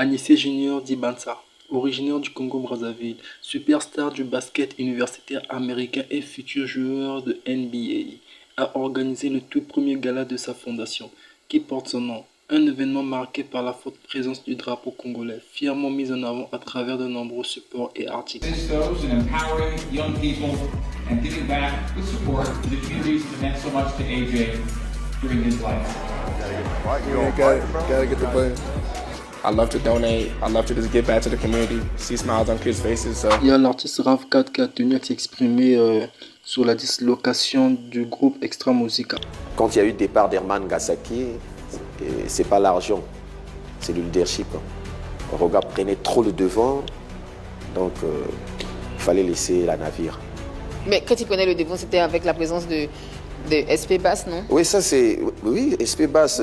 Anissé Junior Dibansa, originaire du Congo-Brazzaville, superstar du basket universitaire américain et futur joueur de NBA, a organisé le tout premier gala de sa fondation, qui porte son nom. Un événement marqué par la forte présence du drapeau congolais, fièrement mis en avant à travers de nombreux supports et articles. I love to donate. I love to just give back to the community, see smiles on kids' faces. So. Il y a l'artiste Rav 4 qui a tenu à s'exprimer sur la dislocation du groupe Extra Musica. Quand il y a eu le départ d'Herman Gassaki, c'est pas l'argent, c'est le leadership. Roga prenait trop le devant, donc il fallait laisser la navire. Mais quand il prenait le devant, c'était avec la présence de SP Bass, non? Oui, ça c'est... Oui, SP Bass.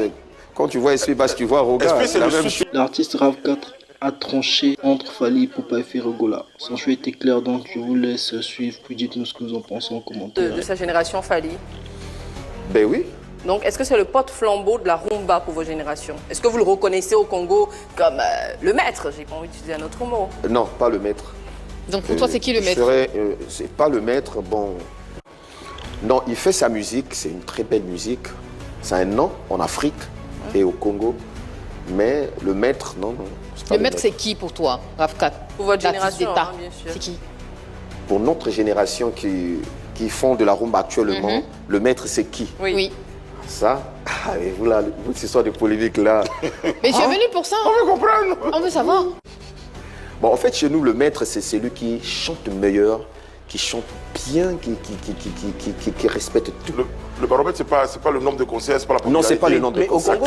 Quand tu vois SP Bass, tu vois Roga, c'est la même chose. L'artiste Rav 4 a tranché entre Fally Ipupa et Ferregola. Son choix était clair, donc je vous laisse suivre, puis dites-nous ce que vous en pensez en commentaire. De sa génération Fally. Ben oui. Donc, est-ce que c'est le porte-flambeau de la rumba pour vos générations? Est-ce que vous le reconnaissez au Congo comme le maître? J'ai pas envie d'utiliser un autre mot. Non, pas le maître. Donc pour toi, c'est qui le maître? C'est pas le maître, bon... Non, il fait sa musique, c'est une très belle musique. C'est un nom en Afrique et au Congo. Mais le maître, non. Le maître, c'est qui pour toi, Rav 4? Pour votre génération, hein, bien sûr. C'est qui? Pour notre génération qui font de la rumba actuellement, le maître, c'est qui? Oui. Ça, et vous là, ce sont des polémiques là. Mais je suis venu pour ça. On veut comprendre. On veut savoir. Bon, en fait, chez nous, le maître, c'est celui qui chante meilleur, qui chante bien, qui respecte tout. Le baromètre, c'est pas le nombre de concerts, c'est pas la popularité. Non, c'est pas le nombre de concerts.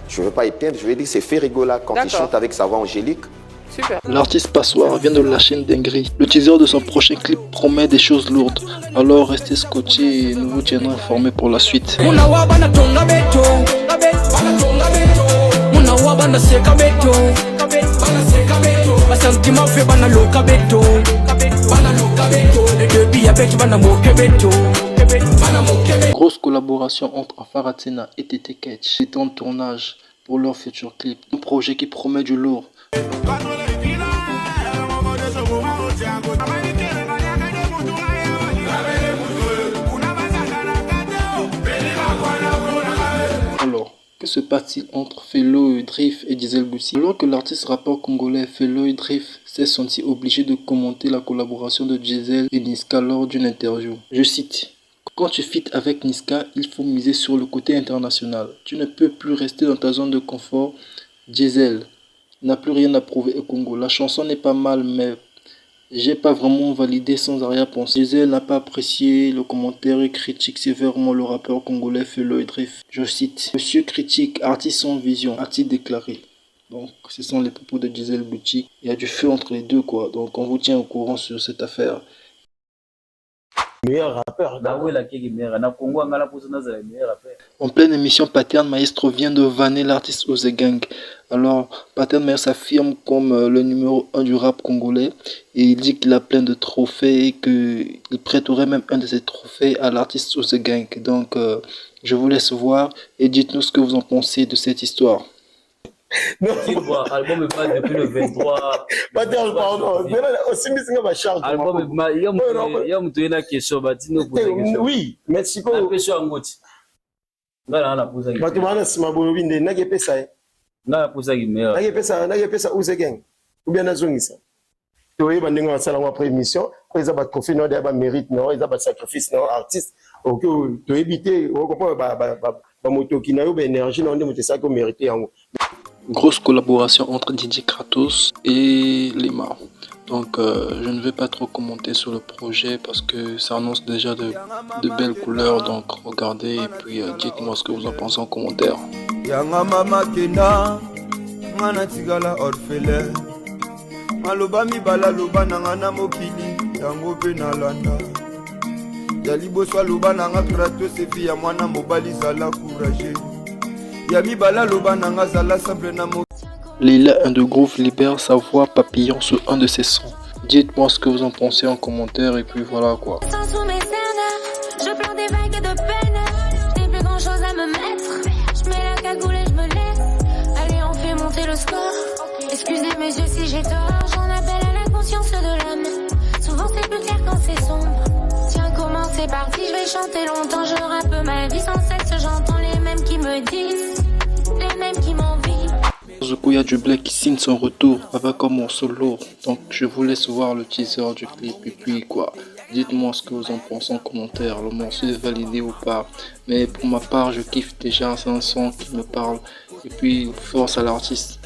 Je ne veux pas éteindre, je vais dire que c'est Ferregola quand il chante avec sa voix angélique. Super. L'artiste Passoir vient de lâcher une dinguerie. Le teaser de son prochain clip promet des choses lourdes. Alors restez scotchés et nous vous tiendrons informés pour la suite. Grosse collaboration entre Afaratsena et Tete Ketch. C'est en tournage pour leur futur clip. Un projet qui promet du lourd. Alors, que se passe-t-il entre Felo Drift et Diesel Boussi? Alors que l'artiste rappeur congolais Felo Drift s'est senti obligé de commenter la collaboration de Diesel et Niska lors d'une interview. Je cite: quand tu feats avec Niska, il faut miser sur le côté international. Tu ne peux plus rester dans ta zone de confort. Diesel n'a plus rien à prouver au Congo. La chanson n'est pas mal, mais j'ai pas vraiment validé sans arrière-pensée. Diesel n'a pas apprécié le commentaire et critique sévèrement le rappeur congolais Felo Drift. Je cite: Monsieur critique, artiste sans vision, a-t-il déclaré. Donc ce sont les propos de Diesel Boutique. Il y a du feu entre les deux quoi. Donc on vous tient au courant sur cette affaire. Meilleur rappeur. En pleine émission, Pattern Maestro vient de vanner l'artiste Ozegang. Alors, Pattern Maestro s'affirme comme le numéro 1 du rap congolais et il dit qu'il a plein de trophées et qu'il prêterait même un de ses trophées à l'artiste Ozegang. Donc, je vous laisse voir et dites-nous ce que vous en pensez de cette histoire. Non, album est pas depuis le 23. Pardon. Album est pas question. Oui, merci beaucoup. toyeba ndenge basalanga après émission eza ba trophée no ba mérite no eza ba sacrifice no artiste ok toyebi te okopa ba motoki na yo ba énergie na ndenge mutesa ko mériter yango. Grosse collaboration entre DJ Kratos et Lima. Donc je ne vais pas trop commenter sur le projet parce que ça annonce déjà de belles couleurs. Donc regardez et puis dites-moi ce que vous en pensez en commentaire. Yanga mama kena ngana tigala orphelin maloba mibala loba nanga na mokili yango pe nalanda ya liboso loba nanga Kratos efi ya mwana mobali zala courageux ya mibala loba nanga zala simple na mo. Lila Undergroove libère sa voix papillon sur un de ses sons. Dites-moi ce que vous en pensez en commentaire et puis voilà quoi. Je pleure des vagues de peine, j'ai plus grand chose à me mettre. Je mets la cagoule et je me laisse. Allez, on fait monter le score. Et Excusez monsieur si j'ai tort, j'en appelle à la conscience de l'homme. Souvent c'est plus clair quand c'est sombre. Tiens, comment c'est parti, je vais chanter longtemps, je rappe ma vie sans cesse, j'entends les mêmes qui me disent, les mêmes qui m'envient. Zukuya Dublé qui signe son retour avec un morceau lourd. Donc je vous laisse voir le teaser du clip et puis quoi. Dites-moi ce que vous en pensez en commentaire. Le morceau est validé ou pas. Mais pour ma part je kiffe déjà. C'est un son qui me parle. Et puis force à l'artiste.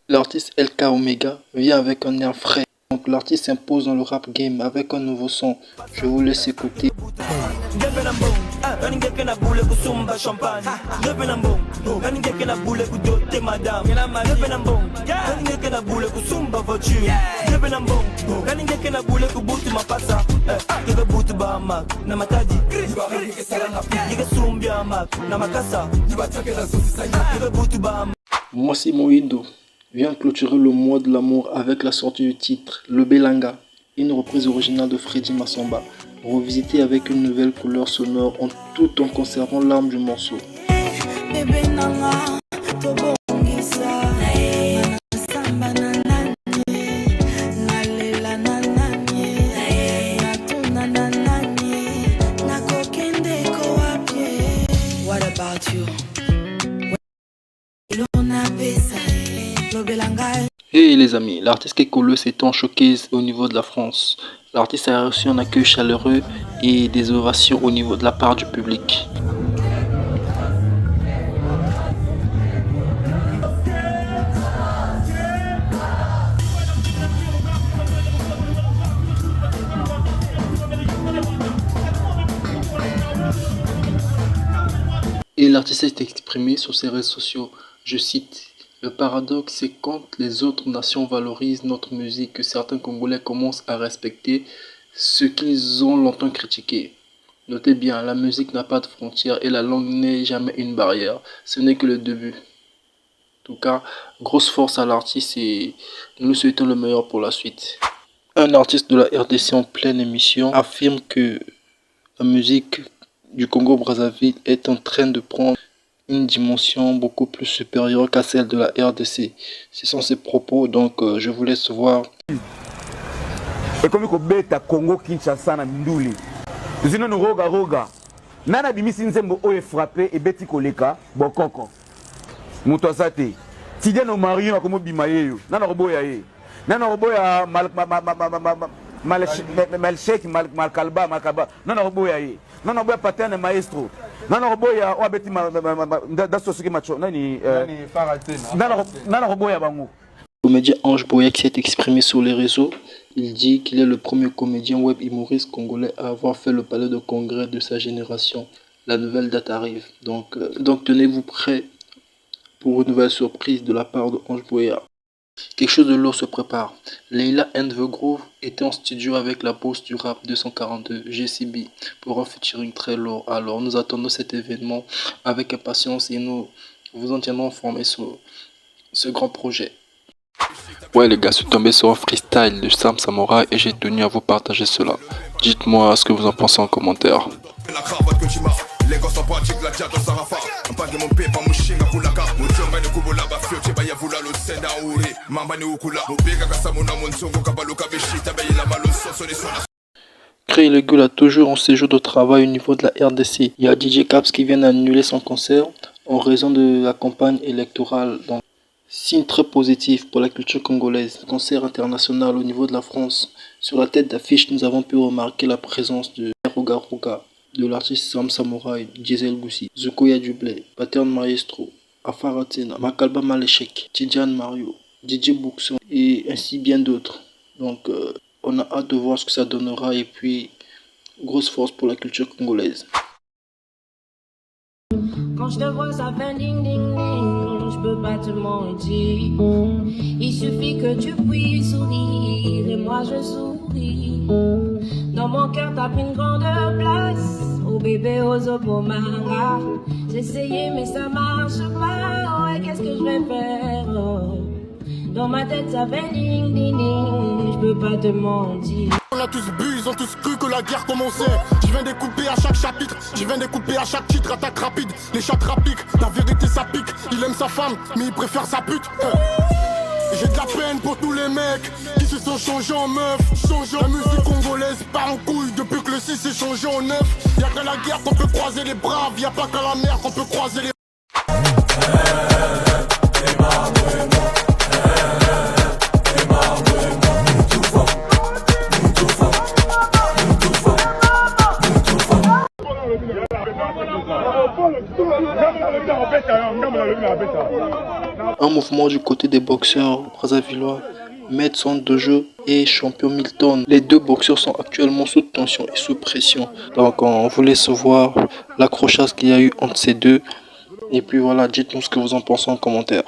L'artiste LK Omega vient avec un air frais. Donc l'artiste s'impose dans le rap game avec un nouveau son. Je vous laisse écouter. Moissi Moïdo vient clôturer le mois de l'amour avec la sortie du titre Le Belanga, une reprise originale de Freddy Massamba, revisitée avec une nouvelle couleur sonore tout en conservant l'âme du morceau. Hey les amis, l'artiste Kekolo s'est en showcase au niveau de la France. L'artiste a reçu un accueil chaleureux et des ovations au niveau de la part du public. Et l'artiste s'est exprimé sur ses réseaux sociaux, je cite: « Le paradoxe, c'est quand les autres nations valorisent notre musique que certains Congolais commencent à respecter ce qu'ils ont longtemps critiqué. Notez bien, la musique n'a pas de frontières et la langue n'est jamais une barrière. Ce n'est que le début. » En tout cas, grosse force à l'artiste et nous lui souhaitons le meilleur pour la suite. Un artiste de la RDC en pleine émission affirme que la musique du Congo-Brazzaville est en train de prendre une dimension beaucoup plus supérieure qu'à celle de la RDC. Ce sont ses propos, donc je vous laisse voir. Et comme il Congo Kinshasa na Minduli. Zino no roga. Nana bimisi nzembo oye frappé et beti koleka bokoko. Muto asate. Tidien no marion na komo bimayeyo. Nana roboya ye. Nana roboya Malshek Malkalba. Nana roboya ye. Nana roboya paterne maestro. Nana roboya o abeti dasosuki macho nani nana roboya bango. Le comédien Ange Boya qui s'est exprimé sur les réseaux, il dit qu'il est le premier comédien web humoriste congolais à avoir fait le palais de congrès de sa génération. La nouvelle date arrive, donc tenez-vous prêts pour une nouvelle surprise de la part de Ange Boya. Quelque chose de lourd se prépare. Leila and the Groove était en studio avec la boss du rap 242, GCB, pour un featuring très lourd. Alors nous attendons cet événement avec impatience et nous vous en tiendrons informés sur ce grand projet. Ouais les gars, je suis tombé sur un freestyle de Sam Samouraï et j'ai tenu à vous partager cela. Dites-moi ce que vous en pensez en commentaire. Créer le Gueule a toujours un séjour de travail au niveau de la RDC. Il y a DJ Caps qui vient d'annuler son concert en raison de la campagne électorale. Donc, signe très positif pour la culture congolaise. Concert international au niveau de la France. Sur la tête d'affiche, nous avons pu remarquer la présence de Roga Roga, de l'artiste Sam Samouraï, Diesel Goussi, Zukuya Dublé, Pattern Maestro, Afaratina, Makalba Maleshek, Tidiane Mario, DJ Buxon et ainsi bien d'autres. Donc on a hâte de voir ce que ça donnera et puis grosse force pour la culture congolaise. Quand je te vois ça fait ding ding ding, je peux pas te mentir. Il suffit que tu puisses sourire et moi je souris. Dans mon cœur t'as pris une grande place. Oh bébé Ozobomanga. J'ai essayé mais ça marche pas. Ouais, qu'est-ce que je vais faire? Dans ma tête ça fait ding ding ding, je peux pas te mentir. On a tous bu, ils ont tous cru que la guerre commençait. Je viens découper à chaque chapitre Je viens découper à chaque titre, attaque rapide. Les chats rapiques, la vérité ça pique. Il aime sa femme, mais il préfère sa pute. J'ai de la peine pour tous les mecs qui se sont changés en meufs. La musique congolaise part en couille depuis que le 6 est changé en 9. Y'a qu'à la guerre qu'on peut croiser les braves, y'a pas qu'à la mer qu'on peut croiser les... Un mouvement du côté des boxeurs brazzavillois, maître centre de jeu et champion Milton. Les deux boxeurs sont actuellement sous tension et sous pression. Donc on voulait savoir l'accrochage qu'il y a eu entre ces deux. Et puis voilà, dites-nous ce que vous en pensez en commentaire.